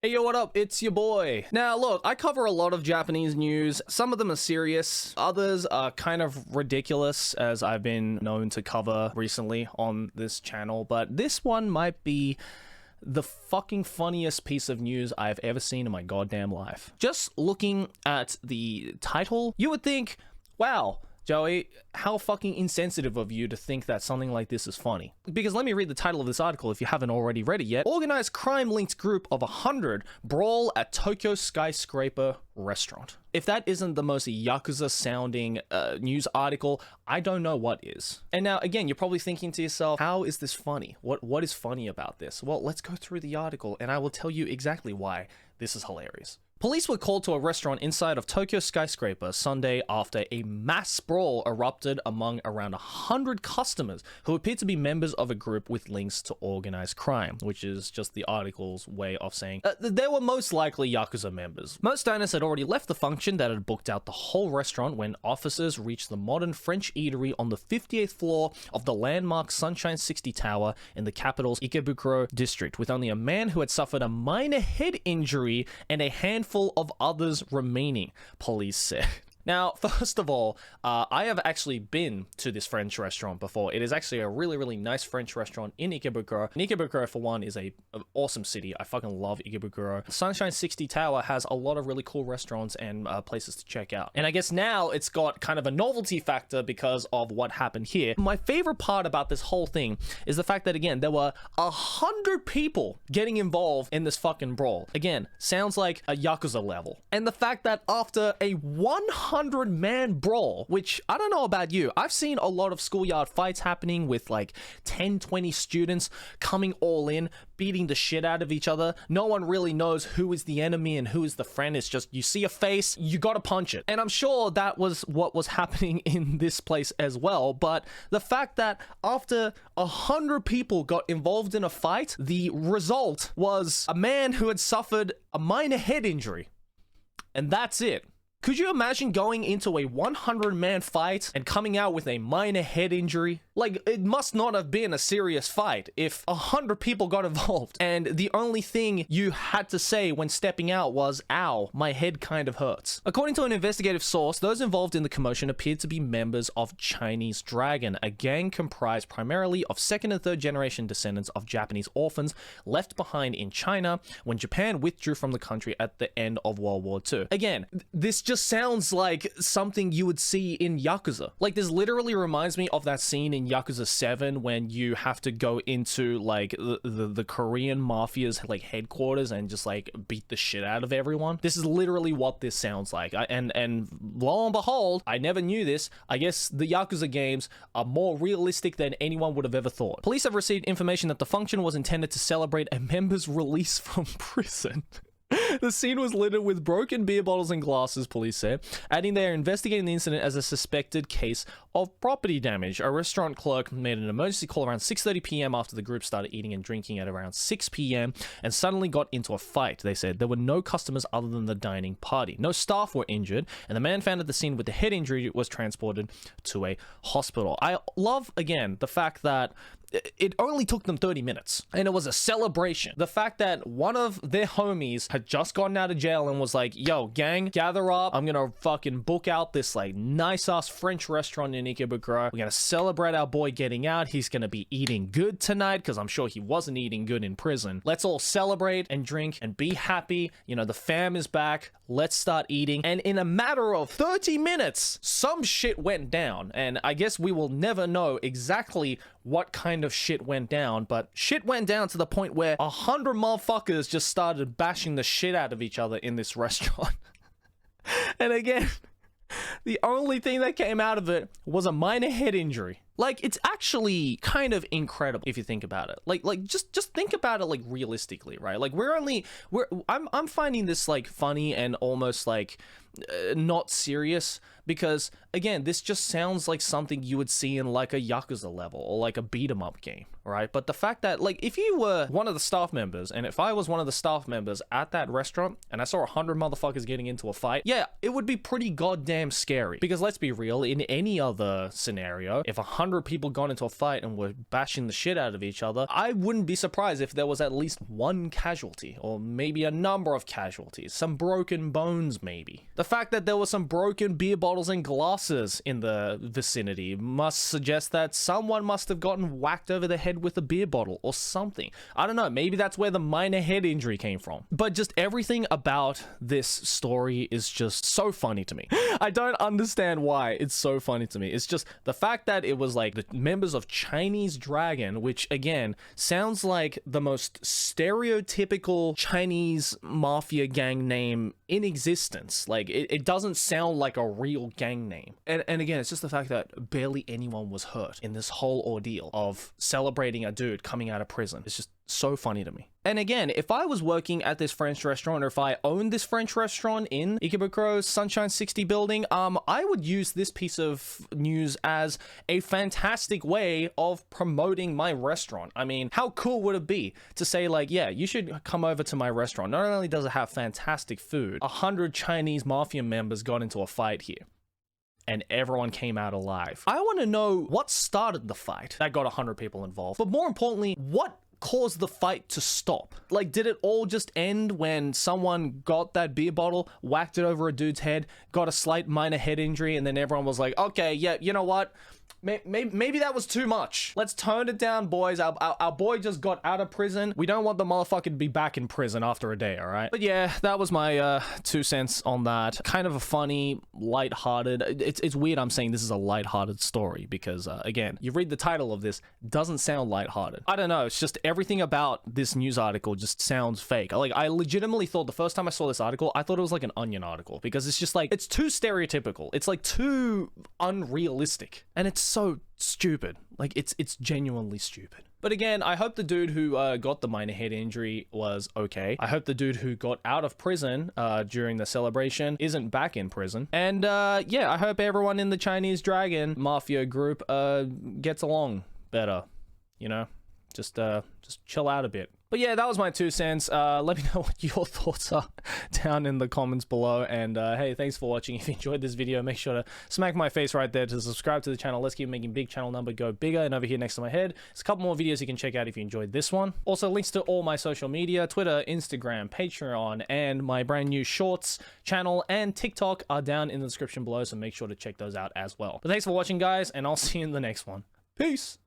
Hey yo, what up? It's your boy. Now look, I cover a lot of Japanese news. Some of them are serious, others are kind of ridiculous, as I've been known to cover recently on this channel, but this one might be the fucking funniest piece of news I've ever seen in my goddamn life. Just looking at the title, you would think, wow, Joey, how fucking insensitive of you to think that something like this is funny. Because let me read the title of this article if you haven't already read it yet. Organized crime-linked group of 100 brawl at Tokyo skyscraper restaurant. If that isn't the most Yakuza-sounding news article, I don't know what is. And now, again, you're probably thinking to yourself, how is this funny? What is funny about this? Well, let's go through the article, and I will tell you exactly why this is hilarious. Police were called to a restaurant inside of Tokyo skyscraper Sunday after a mass brawl erupted among around 100 customers who appeared to be members of a group with links to organized crime, which is just the article's way of saying they were most likely Yakuza members. Most diners had already left the function that had booked out the whole restaurant when officers reached the modern French eatery on the 58th floor of the landmark Sunshine 60 Tower in the capital's Ikebukuro district, with only a man who had suffered a minor head injury and a handful of others remaining, police said. Now, first of all, I have actually been to this French restaurant before. It is actually a really, really nice French restaurant in Ikebukuro. And Ikebukuro, for one, is an awesome city. I fucking love Ikebukuro. Sunshine 60 Tower has a lot of really cool restaurants and places to check out. And I guess now it's got kind of a novelty factor because of what happened here. My favorite part about this whole thing is the fact that, again, there were 100 people getting involved in this fucking brawl. Again, sounds like a Yakuza level. And the fact that after a 100-man brawl, which I don't know about you, I've seen a lot of schoolyard fights happening with like 10-20 students coming all in, beating the shit out of each other. No one really knows who is the enemy and who is the friend. It's just, you see a face, you gotta punch it. And I'm sure that was what was happening in this place as well, but the fact that after 100 people got involved in a fight, the result was a man who had suffered a minor head injury. And that's it. Could you imagine going into a 100-man fight and coming out with a minor head injury? Like, it must not have been a serious fight if 100 people got involved and the only thing you had to say when stepping out was, ow, my head kind of hurts. According to an investigative source, those involved in the commotion appeared to be members of Chinese Dragon, a gang comprised primarily of second and third generation descendants of Japanese orphans left behind in China when Japan withdrew from the country at the end of World War II. Again, this just sounds like something you would see in Yakuza. Like, this literally reminds me of that scene in Yakuza 7 when you have to go into like the Korean mafia's like headquarters and just like beat the shit out of everyone. This is literally what this sounds like. And lo and behold, I never knew this. I guess the Yakuza games are more realistic than anyone would have ever thought. Police have received information that the function was intended to celebrate a member's release from prison. The scene was littered with broken beer bottles and glasses, police said, adding they are investigating the incident as a suspected case of property damage. A restaurant clerk made an emergency call around 6:30 p.m. after the group started eating and drinking at around 6 p.m. and suddenly got into a fight, they said. There were no customers other than the dining party. No staff were injured, and the man found at the scene with the head injury was transported to a hospital. I love, again, the fact that it only took them 30 minutes and it was a celebration. The fact that one of their homies had just gotten out of jail and was like, yo, gang, gather up. I'm gonna fucking book out this like nice ass French restaurant in Ikebukuro. We're gonna celebrate our boy getting out. He's gonna be eating good tonight because I'm sure he wasn't eating good in prison. Let's all celebrate and drink and be happy. You know, the fam is back. Let's start eating. And in a matter of 30 minutes, some shit went down. And I guess we will never know exactly what kind of shit went down, but shit went down to the point where 100 motherfuckers just started bashing the shit out of each other in this restaurant. And again, the only thing that came out of it was a minor head injury. Like, it's actually kind of incredible if you think about it. Like just think about it like realistically, right? Like I'm finding this like funny and almost like not serious because, again, this just sounds like something you would see in like a Yakuza level or like a beat 'em up game, right? But the fact that, like, if you were one of the staff members and if I was one of the staff members at that restaurant and I saw 100 motherfuckers getting into a fight, yeah, it would be pretty goddamn scary. Because let's be real, in any other scenario, if 100 100 people got into a fight and were bashing the shit out of each other, I wouldn't be surprised if there was at least one casualty, or maybe a number of casualties, some broken bones maybe. The fact that there were some broken beer bottles and glasses in the vicinity must suggest that someone must have gotten whacked over the head with a beer bottle or something. I don't know, maybe that's where the minor head injury came from. But just everything about this story is just so funny to me. I don't understand why it's so funny to me. It's just the fact that it was like the members of Chinese Dragon, which again sounds like the most stereotypical Chinese mafia gang name in existence. Like it doesn't sound like a real gang name. And again, it's just the fact that barely anyone was hurt in this whole ordeal of celebrating a dude coming out of prison. It's just so funny to me. And again, if I was working at this French restaurant, or if I owned this French restaurant in Ikebukuro's Sunshine 60 building, I would use this piece of news as a fantastic way of promoting my restaurant. I mean, how cool would it be to say like, yeah, you should come over to my restaurant. Not only does it have fantastic food, 100 Chinese mafia members got into a fight here and everyone came out alive. I want to know what started the fight that got 100 people involved, but more importantly, what caused the fight to stop? Like, did it all just end when someone got that beer bottle, whacked it over a dude's head, got a slight minor head injury, and then everyone was like, okay, yeah, you know what? Maybe that was too much. Let's tone it down, boys. Our boy just got out of prison. We don't want the motherfucker to be back in prison after a day, all right? But yeah, that was my 2 cents on that. Kind of a funny, lighthearted. It's weird I'm saying this is a lighthearted story because, again, you read the title of this, doesn't sound lighthearted. I don't know. It's just everything about this news article just sounds fake. Like, I legitimately thought the first time I saw this article, I thought it was like an Onion article because it's just like, it's too stereotypical. It's like too unrealistic. And it's so stupid. Like, it's genuinely stupid. But again, I hope the dude who got the minor head injury was okay. I hope the dude who got out of prison during the celebration isn't back in prison. And yeah, I hope everyone in the Chinese Dragon Mafia group gets along better. You know, just chill out a bit. But yeah, that was my 2 cents. Let me know what your thoughts are down in the comments below. And hey, thanks for watching. If you enjoyed this video, make sure to smack my face right there to subscribe to the channel. Let's keep making big channel number go bigger. And over here next to my head, there's a couple more videos you can check out if you enjoyed this one. Also, links to all my social media, Twitter, Instagram, Patreon, and my brand new Shorts channel and TikTok are down in the description below. So make sure to check those out as well. But thanks for watching, guys, and I'll see you in the next one. Peace!